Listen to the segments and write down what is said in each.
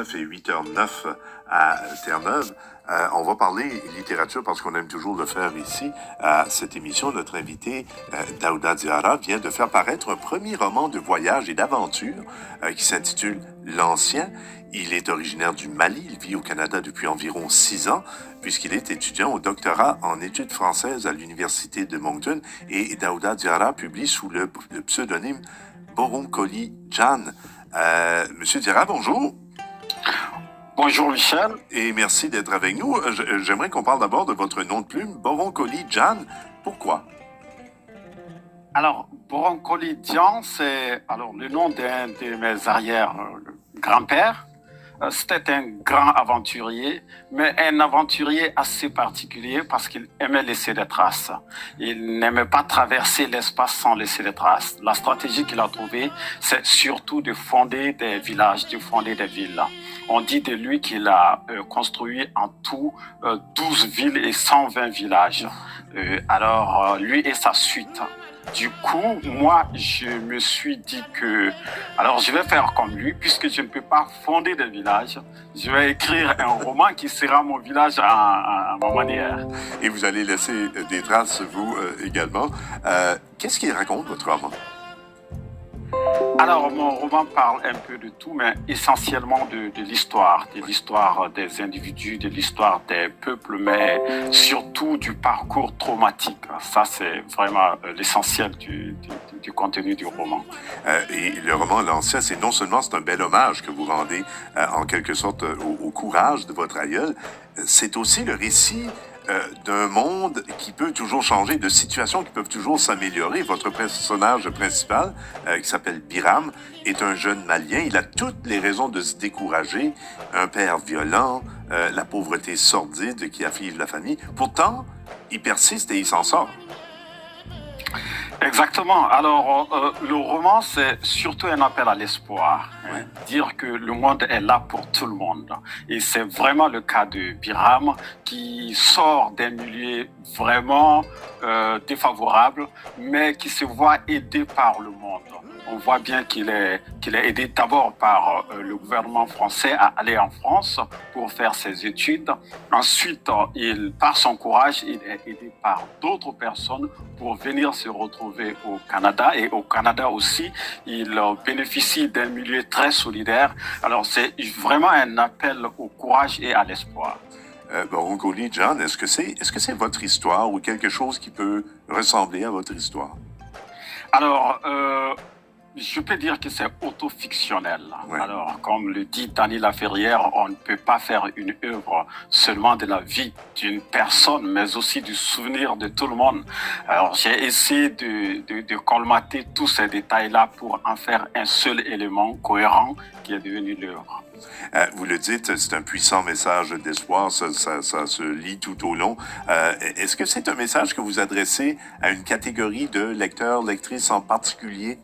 8h09 et 8h09 à Terre-Neuve. On va parler littérature parce qu'on aime toujours le faire ici à cette émission. Notre invité, Daouda Diarra, vient de faire paraître un premier roman de voyage et d'aventure qui s'intitule L'Ancien. Il est originaire du Mali. Il vit au Canada depuis environ 6 ans puisqu'il est étudiant au doctorat en études françaises à l'Université de Moncton. Et Daouda Diarra publie sous le pseudonyme Boronkoli Jan. Monsieur Diarra, bonjour. Bonjour Michel. Et merci d'être avec nous. J'aimerais qu'on parle d'abord de votre nom de plume, Boronkoli Jan. Pourquoi? Alors, Boronkoli Jan, c'est le nom d'un de mes arrière-grands-pères. C'était un grand aventurier, mais un aventurier assez particulier parce qu'il aimait laisser des traces. Il n'aimait pas traverser l'espace sans laisser des traces. La stratégie qu'il a trouvée, c'est surtout de fonder des villages, de fonder des villes. On dit de lui qu'il a construit en tout 12 villes et 120 villages. Lui et sa suite. Du coup, moi, je me suis dit que, je vais faire comme lui, puisque je ne peux pas fonder des villages. Je vais écrire un roman qui sera mon village à ma manière. Et vous allez laisser des traces, vous également. Qu'est-ce qu'il raconte, votre roman? Alors, mon roman parle un peu de tout, mais essentiellement de l'histoire des individus, de l'histoire des peuples, mais surtout du parcours traumatique. Ça, c'est vraiment l'essentiel du contenu du roman. Et le roman L'Ancien, c'est un bel hommage que vous rendez en quelque sorte au courage de votre aïeul. C'est aussi le récit d'un monde qui peut toujours changer, de situations qui peuvent toujours s'améliorer. Votre personnage principal, qui s'appelle Biram, est un jeune Malien. Il a toutes les raisons de se décourager. Un père violent, la pauvreté sordide qui afflige la famille. Pourtant, il persiste et il s'en sort. Exactement. Alors, le roman, c'est surtout un appel à l'espoir. Ouais. Dire que le monde est là pour tout le monde. Et c'est vraiment le cas de Biram qui sort d'un milieu vraiment défavorable, mais qui se voit aidé par le monde. On voit bien qu'il est aidé d'abord par le gouvernement français à aller en France pour faire ses études. Ensuite, par son courage, il est aidé par d'autres personnes pour venir se retrouver au Canada. Et au Canada aussi, il bénéficie d'un milieu très solidaire. Alors, c'est vraiment un appel au courage et à l'espoir. Boronkoli Jan, est-ce que c'est votre histoire ou quelque chose qui peut ressembler à votre histoire? Alors, je peux dire que c'est autofictionnel. Ouais. Alors, comme le dit Dany Laferrière, on ne peut pas faire une œuvre seulement de la vie d'une personne, mais aussi du souvenir de tout le monde. Alors, j'ai essayé de colmater tous ces détails-là pour en faire un seul élément cohérent qui est devenu l'œuvre. Vous le dites, c'est un puissant message d'espoir, ça se lit tout au long. Est-ce que c'est un message que vous adressez à une catégorie de lecteurs, lectrices en particulier?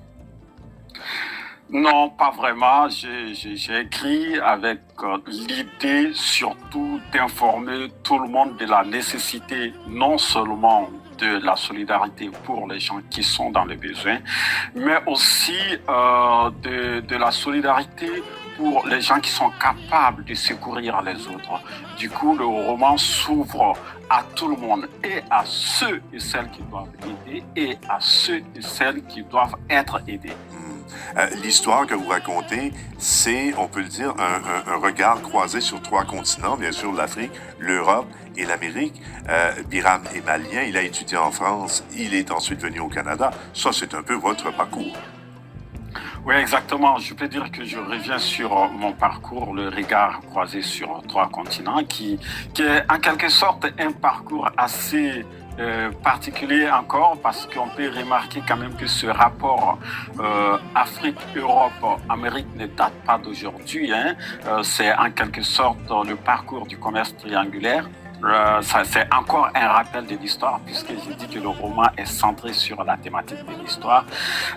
Non, pas vraiment. J'ai écrit avec l'idée surtout d'informer tout le monde de la nécessité non seulement de la solidarité pour les gens qui sont dans le besoin, mais aussi de la solidarité pour les gens qui sont capables de secourir les autres. Du coup, le roman s'ouvre à tout le monde, et à ceux et celles qui doivent aider, et à ceux et celles qui doivent être aidés. L'histoire que vous racontez, c'est, on peut le dire, un regard croisé sur 3 continents, bien sûr l'Afrique, l'Europe et l'Amérique. Biram est malien, il a étudié en France, il est ensuite venu au Canada. Ça, c'est un peu votre parcours. Oui, exactement. Je peux dire que je reviens sur mon parcours, le regard croisé sur 3 continents, qui est en quelque sorte un parcours assez particulier encore, parce qu'on peut remarquer quand même que ce rapport Afrique, Europe, Amérique ne date pas d'aujourd'hui. C'est en quelque sorte le parcours du commerce triangulaire. C'est encore un rappel de l'histoire, puisque j'ai dit que le roman est centré sur la thématique de l'histoire.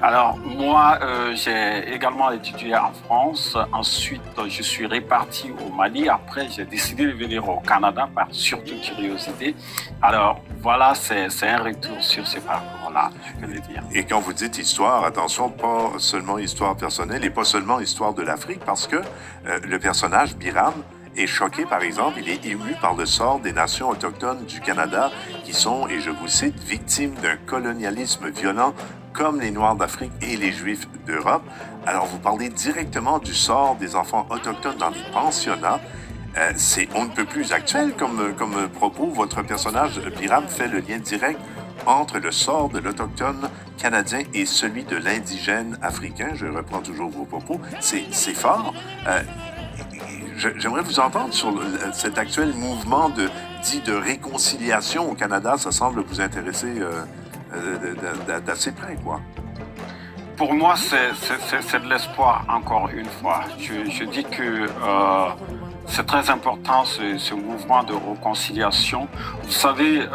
Alors moi, j'ai également étudié en France. Ensuite, je suis reparti au Mali. Après, j'ai décidé de venir au Canada par surtout curiosité. Alors voilà, c'est un retour sur ce parcours-là. Voilà, je peux le dire. Et quand vous dites histoire, attention, pas seulement histoire personnelle et pas seulement histoire de l'Afrique, parce que le personnage Biram est choqué, par exemple, il est ému par le sort des nations autochtones du Canada qui sont, et je vous cite, victimes d'un colonialisme violent comme les Noirs d'Afrique et les Juifs d'Europe. Alors, vous parlez directement du sort des enfants autochtones dans les pensionnats. C'est on ne peut plus actuel comme propos. Votre personnage, Biram, fait le lien direct entre le sort de l'Autochtone canadien et celui de l'indigène africain. Je reprends toujours vos propos. C'est fort. J'aimerais vous entendre sur cet actuel mouvement dit de réconciliation au Canada. Ça semble vous intéresser d'assez près, quoi. Pour moi, c'est de l'espoir, encore une fois. Je dis que c'est très important, ce mouvement de réconciliation. Vous savez,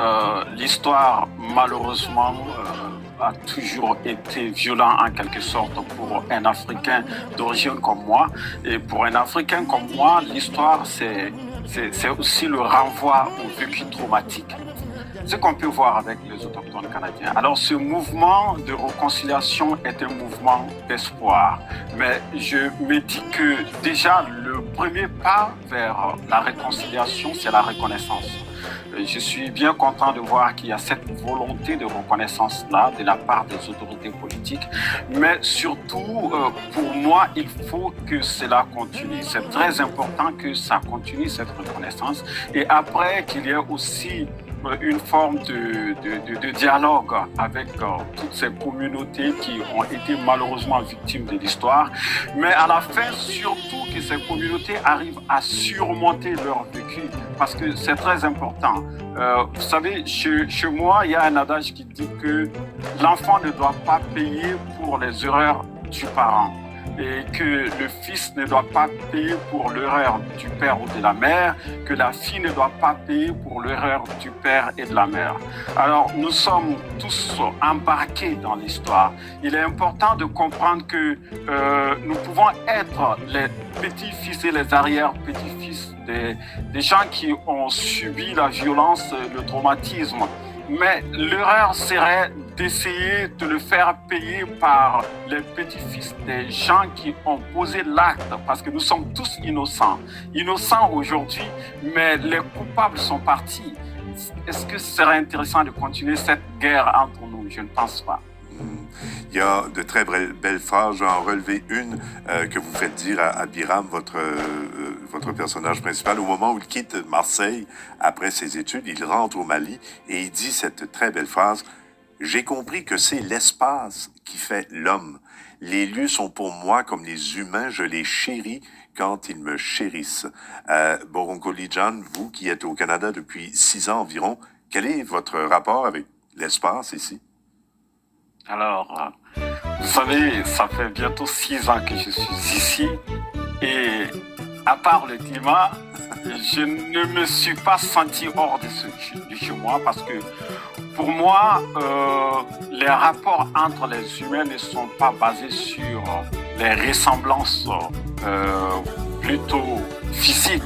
l'histoire, malheureusement, a toujours été violent en quelque sorte pour un Africain d'origine comme moi. Et pour un Africain comme moi, l'histoire, c'est aussi le renvoi au vécu traumatique. Ce qu'on peut voir avec les autochtones canadiens. Alors, ce mouvement de réconciliation est un mouvement d'espoir. Mais je me dis que déjà, le premier pas vers la réconciliation, c'est la reconnaissance. Je suis bien content de voir qu'il y a cette volonté de reconnaissance-là de la part des autorités politiques. Mais surtout, pour moi, il faut que cela continue. C'est très important que ça continue, cette reconnaissance. Et après, qu'il y ait aussi une forme de dialogue avec toutes ces communautés qui ont été malheureusement victimes de l'histoire. Mais à la fin, surtout que ces communautés arrivent à surmonter leur vécu, parce que c'est très important. Vous savez, chez moi, il y a un adage qui dit que l'enfant ne doit pas payer pour les erreurs du parent, et que le fils ne doit pas payer pour l'erreur du père ou de la mère, que la fille ne doit pas payer pour l'erreur du père et de la mère. Alors, nous sommes tous embarqués dans l'histoire. Il est important de comprendre que nous pouvons être les petits-fils et les arrière-petits-fils des gens qui ont subi la violence, le traumatisme. Mais l'erreur serait d'essayer de le faire payer par les petits-fils des gens qui ont posé l'acte, parce que nous sommes tous innocents. Innocents aujourd'hui, mais les coupables sont partis. Est-ce que ce serait intéressant de continuer cette guerre entre nous? Je ne pense pas. Il y a de très belles phrases. Je vais en relever une que vous faites dire à Biram, votre personnage principal, au moment où il quitte Marseille après ses études. Il rentre au Mali et il dit cette très belle phrase: « J'ai compris que c'est l'espace qui fait l'homme. Les lieux sont pour moi comme les humains, je les chéris quand ils me chérissent. » Boronkoli John, vous qui êtes au Canada depuis 6 ans environ, quel est votre rapport avec l'espace ici? Alors, vous savez, ça fait bientôt 6 ans que je suis ici et à part le climat, je ne me suis pas senti hors de chez moi, parce que pour moi, les rapports entre les humains ne sont pas basés sur les ressemblances plutôt physiques,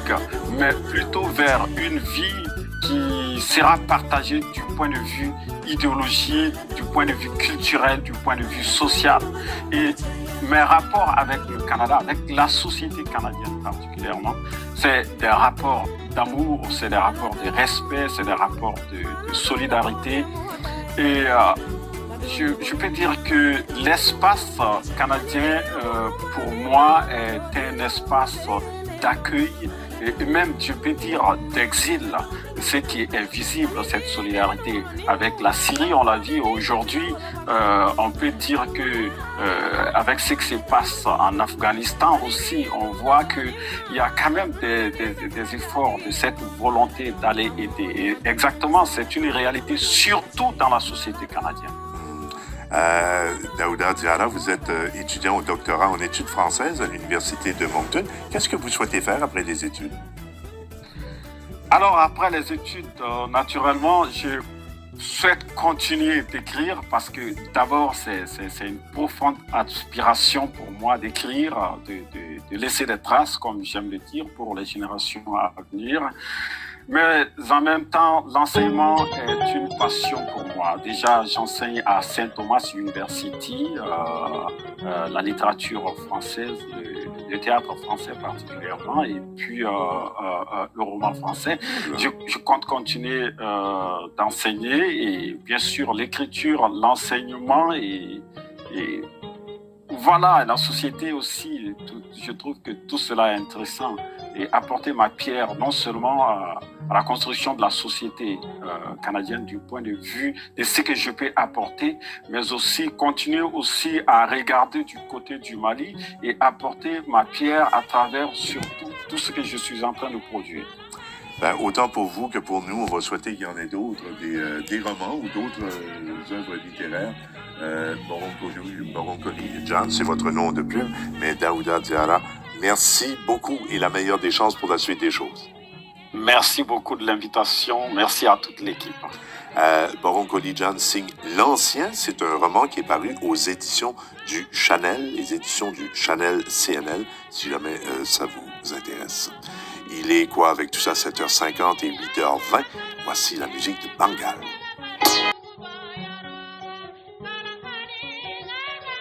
mais plutôt vers une vie qui sera partagée du point de vue idéologique, du point de vue culturel, du point de vue social. Et mes rapports avec le Canada, avec la société canadienne particulièrement, c'est des rapports d'amour, c'est des rapports de respect, c'est des rapports de solidarité. Et je peux dire que l'espace canadien, pour moi, est un espace d'accueil, et même, je peux dire, d'exil. Ce qui est visible, cette solidarité avec la Syrie, on l'a vu aujourd'hui. On peut dire que avec ce qui se passe en Afghanistan aussi, on voit qu'il y a quand même des efforts de cette volonté d'aller aider. Et exactement, c'est une réalité, surtout dans la société canadienne. Daouda Diarra, vous êtes étudiant au doctorat en études françaises à l'Université de Moncton. Qu'est-ce que vous souhaitez faire après les études? Alors, après les études, naturellement, je souhaite continuer d'écrire, parce que d'abord, c'est une profonde aspiration pour moi d'écrire, de laisser des traces, comme j'aime le dire, pour les générations à venir. Mais en même temps, l'enseignement est une passion pour moi. Déjà, j'enseigne à Saint Thomas University la littérature française, le théâtre français particulièrement, et puis le roman français. Je compte continuer d'enseigner, et bien sûr l'écriture, l'enseignement et voilà, la société aussi. Je trouve que tout cela est intéressant, et apporter ma pierre non seulement à la construction de la société canadienne du point de vue de ce que je peux apporter, mais aussi continuer aussi à regarder du côté du Mali et apporter ma pierre à travers surtout tout ce que je suis en train de produire. Ben, autant pour vous que pour nous, on va souhaiter qu'il y en ait d'autres, des romans ou d'autres œuvres littéraires. Boronkoli John, c'est votre nom de plume, mais Daouda Diarra, merci beaucoup et la meilleure des chances pour la suite des choses. Merci beaucoup de l'invitation. Merci à toute l'équipe. Boronkoli John signe L'Ancien. C'est un roman qui est paru aux éditions du Chanel, les éditions du Chanel CNL, si jamais ça vous intéresse. Il est quoi avec tout ça, 7h50 et 8h20? Voici la musique de Bangal.